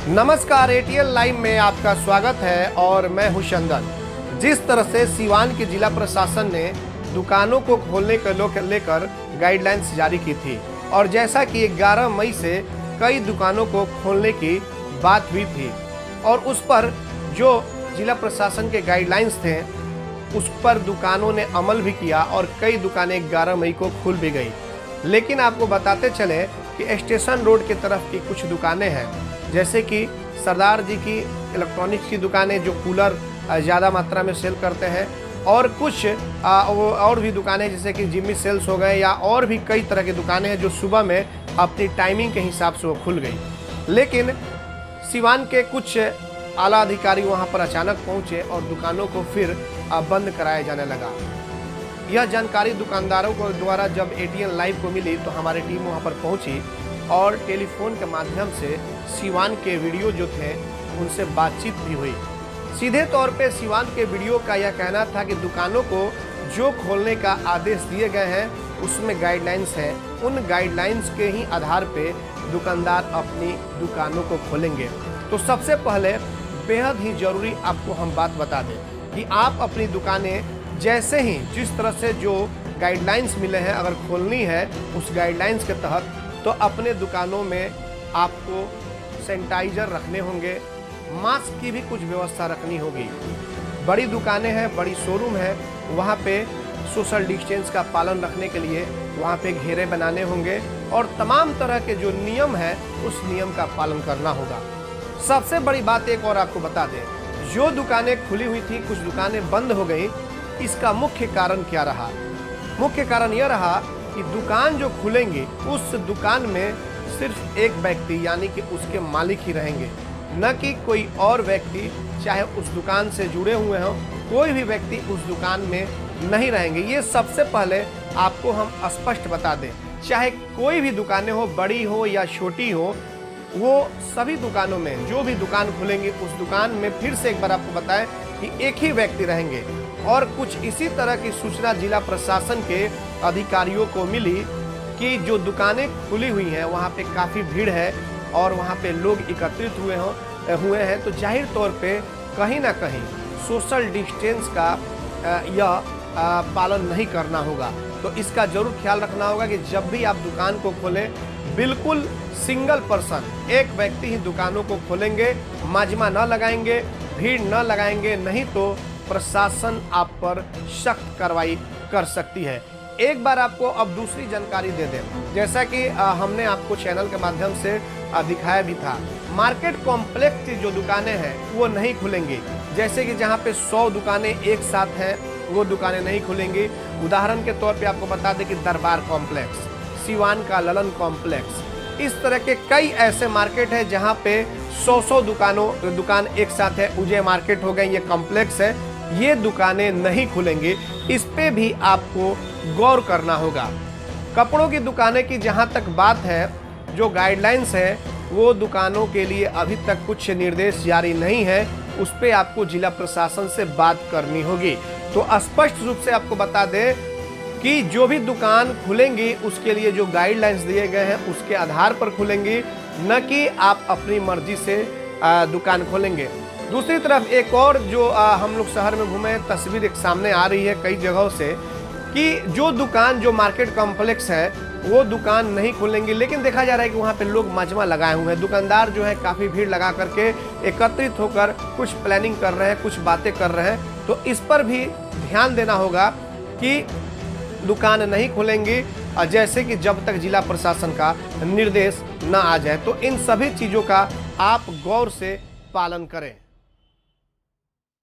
नमस्कार, ATL live में आपका स्वागत है और मैं हूं चंदन। जिस तरह से सीवान के जिला प्रशासन ने दुकानों को खोलने को लेकर गाइडलाइंस जारी की थी और जैसा कि 11 मई से कई दुकानों को खोलने की बात हुई थी और उस पर जो जिला प्रशासन के गाइडलाइंस थे उस पर दुकानों ने अमल भी किया और कई दुकानें 11 मई को खुल भी गई। लेकिन आपको बताते चले कि स्टेशन रोड की तरफ की कुछ दुकानें हैं, जैसे कि सरदार जी की इलेक्ट्रॉनिक्स की दुकानें जो कूलर ज़्यादा मात्रा में सेल करते हैं, और कुछ और भी दुकानें जैसे कि जिम्मी सेल्स हो गए या और भी कई तरह की दुकानें हैं जो सुबह में अपनी टाइमिंग के हिसाब से वो खुल गई। लेकिन सीवान के कुछ आला अधिकारी वहां पर अचानक पहुंचे और दुकानों को फिर बंद कराया जाने लगा। यह जानकारी दुकानदारों को द्वारा जब एटीएल लाइव को मिली तो हमारी टीम वहां पर पहुंची और टेलीफोन के माध्यम से सीवान के वीडियो जो थे उनसे बातचीत भी हुई। सीधे तौर पे सीवान के वीडियो का यह कहना था कि दुकानों को जो खोलने का आदेश दिए गए हैं उसमें गाइडलाइंस है, उन गाइडलाइंस के ही आधार पे दुकानदार अपनी दुकानों को खोलेंगे। तो सबसे पहले बेहद ही ज़रूरी आपको हम बात बता दें कि आप अपनी दुकानें जैसे ही जिस तरह से जो गाइडलाइंस मिले हैं अगर खोलनी है उस गाइडलाइंस के तहत, तो अपने दुकानों में आपको सैनिटाइजर रखने होंगे, मास्क की भी कुछ व्यवस्था रखनी होगी। बड़ी दुकानें हैं, बड़ी शोरूम है, वहाँ पे सोशल डिस्टेंस का पालन रखने के लिए वहाँ पे घेरे बनाने होंगे और तमाम तरह के जो नियम है उस नियम का पालन करना होगा। सबसे बड़ी बात एक और आपको बता दें, जो दुकानें खुली हुई थी कुछ दुकानें बंद हो गई, इसका मुख्य कारण क्या रहा? मुख्य कारण यह रहा कि दुकान जो खुलेंगी उस दुकान में सिर्फ एक व्यक्ति यानी कि उसके मालिक ही रहेंगे, न कि कोई और व्यक्ति, चाहे उस दुकान से जुड़े हुए हों, कोई भी व्यक्ति उस दुकान में नहीं रहेंगे। ये सबसे पहले आपको हम स्पष्ट बता दें। चाहे कोई भी दुकानें हो, बड़ी हो या छोटी हो, वो सभी दुकानों में जो भी दुकान खुलेंगे उस दुकान में फिर से एक बार आपको बताएं कि एक ही व्यक्ति रहेंगे। और कुछ इसी तरह की सूचना जिला प्रशासन के अधिकारियों को मिली कि जो दुकानें खुली हुई हैं वहाँ पे काफ़ी भीड़ है और वहाँ पे लोग एकत्रित हुए हैं, तो जाहिर तौर पे कहीं ना कहीं सोशल डिस्टेंस का यह पालन नहीं करना होगा। तो इसका जरूर ख्याल रखना होगा कि जब भी आप दुकान को खोलें बिल्कुल सिंगल पर्सन, एक व्यक्ति ही दुकानों को खोलेंगे, माजमा न लगाएंगे, भीड़ न लगाएंगे, नहीं तो प्रशासन आप पर सख्त कार्रवाई कर सकती है। एक बार आपको अब दूसरी जानकारी दे दें, जैसा कि हमने आपको चैनल के माध्यम से दिखाया भी था, मार्केट कॉम्प्लेक्स की जो दुकानें हैं वो नहीं खुलेंगी। जैसे कि जहां पे 100 दुकानें एक साथ हैं वो दुकानें नहीं खुलेंगी। उदाहरण के तौर पे आपको बता दें कि दरबार कॉम्प्लेक्स, सीवान का ललन कॉम्प्लेक्स, इस तरह के कई ऐसे मार्केट है जहां पे 100 दुकान एक साथ है। उजय मार्केट हो गए, ये कॉम्प्लेक्स है, ये दुकानें नहीं खुलेंगी। इस पे भी आपको गौर करना होगा। कपड़ों की दुकानें की जहां तक बात है, जो गाइडलाइंस है वो दुकानों के लिए अभी तक कुछ निर्देश जारी नहीं है, उस पे आपको जिला प्रशासन से बात करनी होगी। तो स्पष्ट रूप से आपको बता दें कि जो भी दुकान खुलेंगी उसके लिए जो गाइडलाइंस दिए गए हैं उसके आधार पर खुलेंगी, न कि आप अपनी मर्जी से दुकान खोलेंगे। दूसरी तरफ एक और जो हम लोग शहर में घूमे तस्वीर एक सामने आ रही है कई जगहों से कि जो दुकान जो मार्केट कॉम्प्लेक्स है वो दुकान नहीं खुलेंगी, लेकिन देखा जा रहा है कि वहाँ पे लोग मजमा लगाए हुए हैं। दुकानदार जो है काफ़ी भीड़ लगा करके एकत्रित होकर कुछ प्लानिंग कर रहे हैं, कुछ बातें कर रहे हैं। तो इस पर भी ध्यान देना होगा कि दुकान नहीं खुलेंगी जैसे कि जब तक जिला प्रशासन का निर्देश न आ जाए। तो इन सभी चीज़ों का आप गौर से पालन करें।